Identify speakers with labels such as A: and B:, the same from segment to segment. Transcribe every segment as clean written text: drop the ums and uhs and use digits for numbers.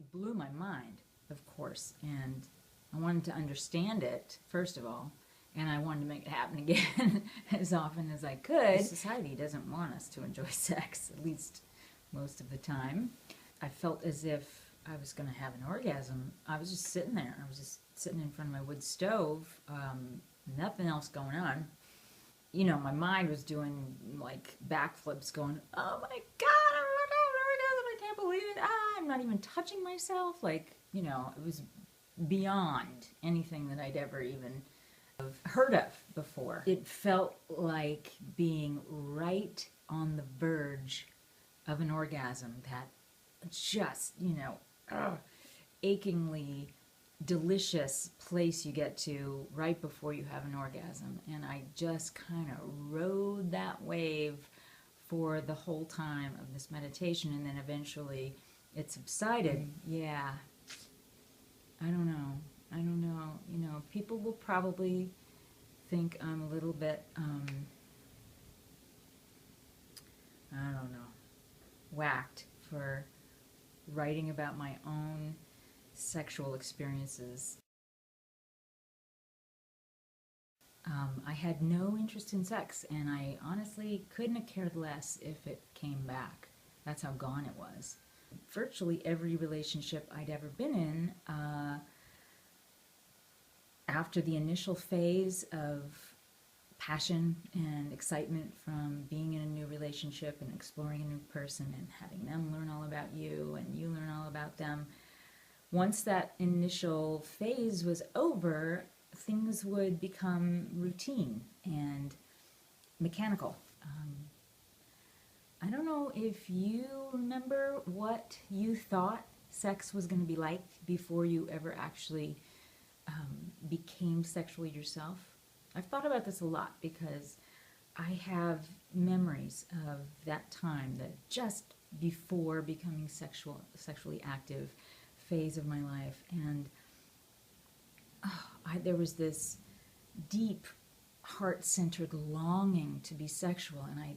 A: it blew my mind, of course, and I wanted to understand it, first of all, and I wanted to make it happen again as often as I could. Society doesn't want us to enjoy sex, at least most of the time. I felt as if I was going to have an orgasm. I was just sitting there. I was just sitting in front of my wood stove, nothing else going on. You know, my mind was doing like backflips going, oh my God, I'm going to have an orgasm. I can't believe it. I'm not even touching myself. Like, you know, it was beyond anything that I'd ever even heard of before. It felt like being right on the verge of an orgasm, that just, you know, achingly delicious place you get to right before you have an orgasm. And I just kind of rode that wave for the whole time of this meditation, and then eventually it subsided. Yeah. I don't know. You know, people will probably think I'm a little bit, I don't know, whacked for writing about my own sexual experiences. I had no interest in sex, and I honestly couldn't have cared less if it came back. That's how gone it was. Virtually every relationship I'd ever been in, after the initial phase of passion and excitement from being in a new relationship and exploring a new person and having them learn all about you and you learn all about them, once that initial phase was over, things would become routine and mechanical. I don't know if you remember what you thought sex was going to be like before you ever actually became sexually yourself. I've thought about this a lot because I have memories of that time, that just before becoming sexually active phase of my life, and there was this deep heart-centered longing to be sexual, and I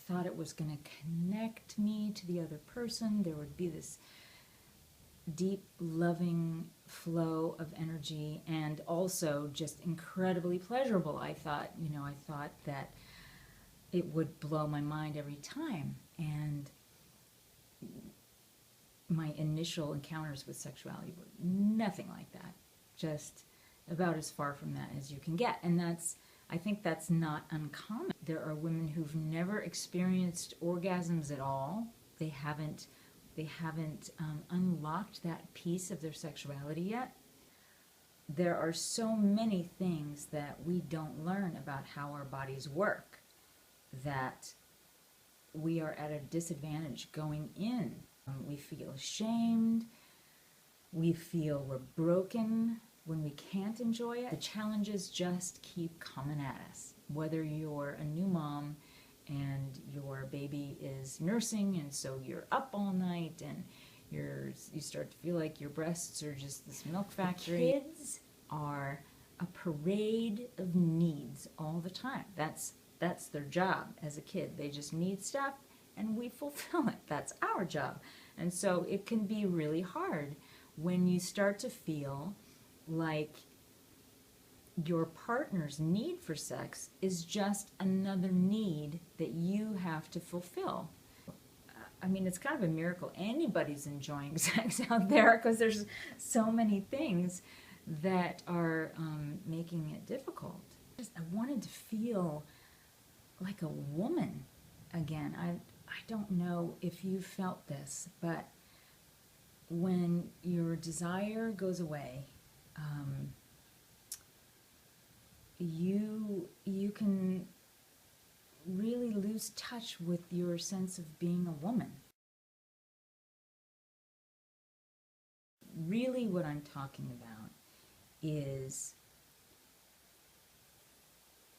A: thought it was going to connect me to the other person. There would be this deep, loving flow of energy, and also just incredibly pleasurable. I thought that it would blow my mind every time, and my initial encounters with sexuality were nothing like that. Just about as far from that as you can get. And I think that's not uncommon. There are women who've never experienced orgasms at all. They haven't unlocked that piece of their sexuality yet. There are so many things that we don't learn about how our bodies work, that we are at a disadvantage going in. We feel ashamed. We feel we're broken when we can't enjoy it. The challenges just keep coming at us. Whether you're a new mom and your baby is nursing, and so you're up all night, and you start to feel like your breasts are just this milk factory. Kids are a parade of needs all the time. That's their job as a kid. They just need stuff, and we fulfill it. That's our job. And so it can be really hard when you start to feel like your partner's need for sex is just another need that you have to fulfill. I mean, it's kind of a miracle anybody's enjoying sex out there, because there's so many things that are making it difficult. I wanted to feel like a woman again. I don't know if you felt this, but when your desire goes away, you can really lose touch with your sense of being a woman. Really what I'm talking about is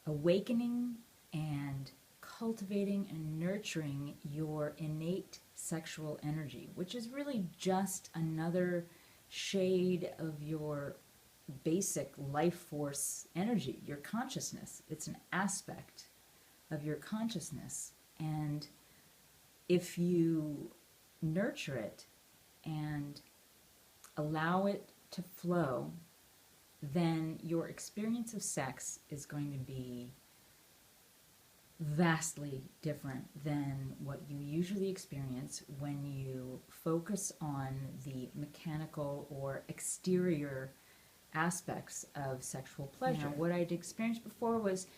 A: awakening and cultivating and nurturing your innate sexual energy, which is really just another shade of your basic life force energy, your consciousness. It's an aspect of your consciousness, and if you nurture it and allow it to flow, then your experience of sex is going to be vastly different than what you usually experience when you focus on the mechanical or exterior aspects of sexual pleasure. What I'd experienced before was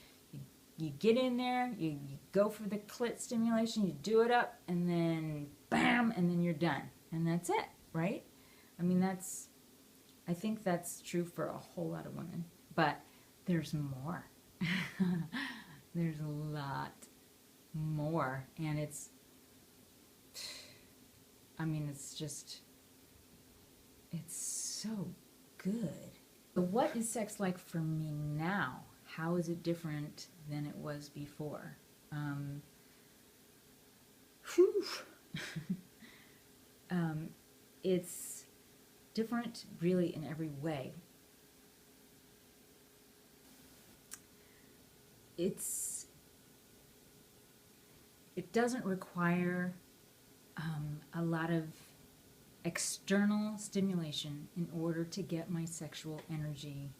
A: you get in there, you go for the clit stimulation, you do it up, and then bam, and then you're done. And that's it, right? I mean, I think that's true for a whole lot of women. But there's more. There's a lot more. And it's so good. But what is sex like for me now? How is it different than it was before? It's different really in every way. It doesn't require a lot of external stimulation in order to get my sexual energy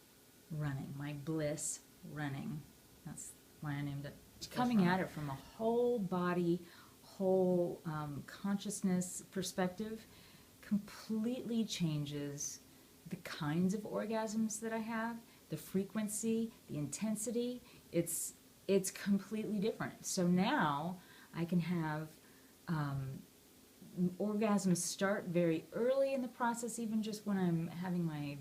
A: running, my bliss running. That's why I named it. Coming at it from a whole body, whole consciousness perspective completely changes the kinds of orgasms that I have, the frequency, the intensity. It's completely different. So now I can have orgasms start very early in the process, even just when I'm having my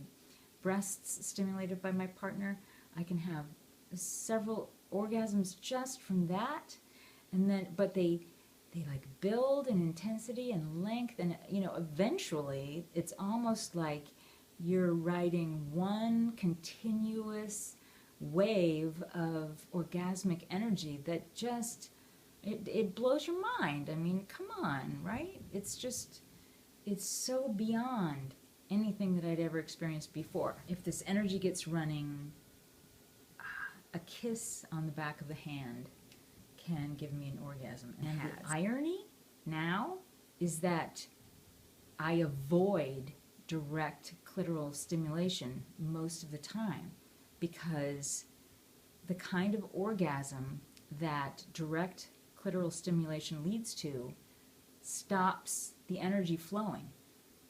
A: breasts stimulated by my partner. I can have several orgasms just from that, and then but they like build in intensity and length, and eventually it's almost like you're riding one continuous wave of orgasmic energy that just it blows your mind. I mean, come on, right? It's so beyond anything that I'd ever experienced before. If this energy gets running, a kiss on the back of the hand can give me an orgasm. And the irony now is that I avoid direct clitoral stimulation most of the time, because the kind of orgasm that direct clitoral stimulation leads to stops the energy flowing,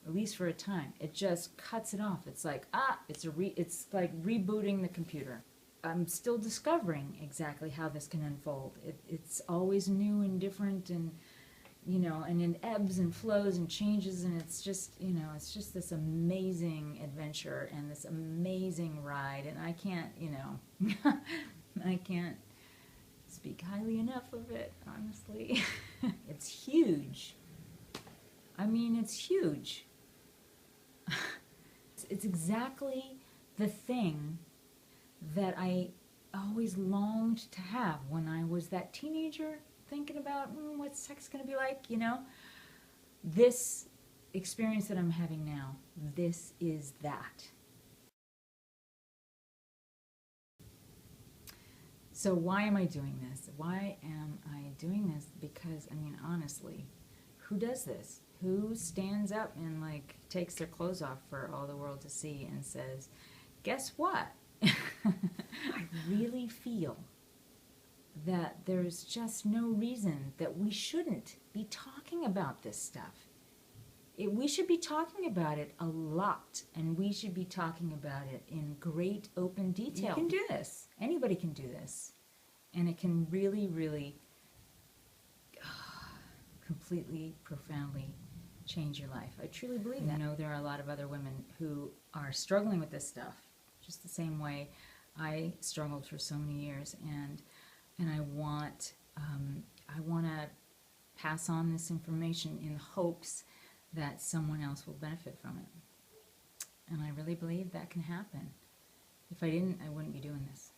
A: at least for a time. It just cuts it off. It's like, it's like rebooting the computer. I'm still discovering exactly how this can unfold. It's always new and different, and and in ebbs and flows and changes, and it's just this amazing adventure and this amazing ride, and I can't I can't speak highly enough of it, honestly. It's huge. I mean, it's huge. It's exactly the thing that I always longed to have when I was that teenager thinking about what's sex going to be like, This experience that I'm having now, this is that. So why am I doing this? Why am I doing this? Because, honestly, who does this? Who stands up and, takes their clothes off for all the world to see and says, guess what? I really feel that there's just no reason that we shouldn't be talking about this stuff. We should be talking about it a lot, and we should be talking about it in great open detail. You can do this. Anybody can do this. And it can really, really completely, profoundly change your life. I truly believe that. There are a lot of other women who are struggling with this stuff, just the same way I struggled for so many years, and I want to pass on this information in hopes that someone else will benefit from it. And I really believe that can happen. If I didn't, I wouldn't be doing this.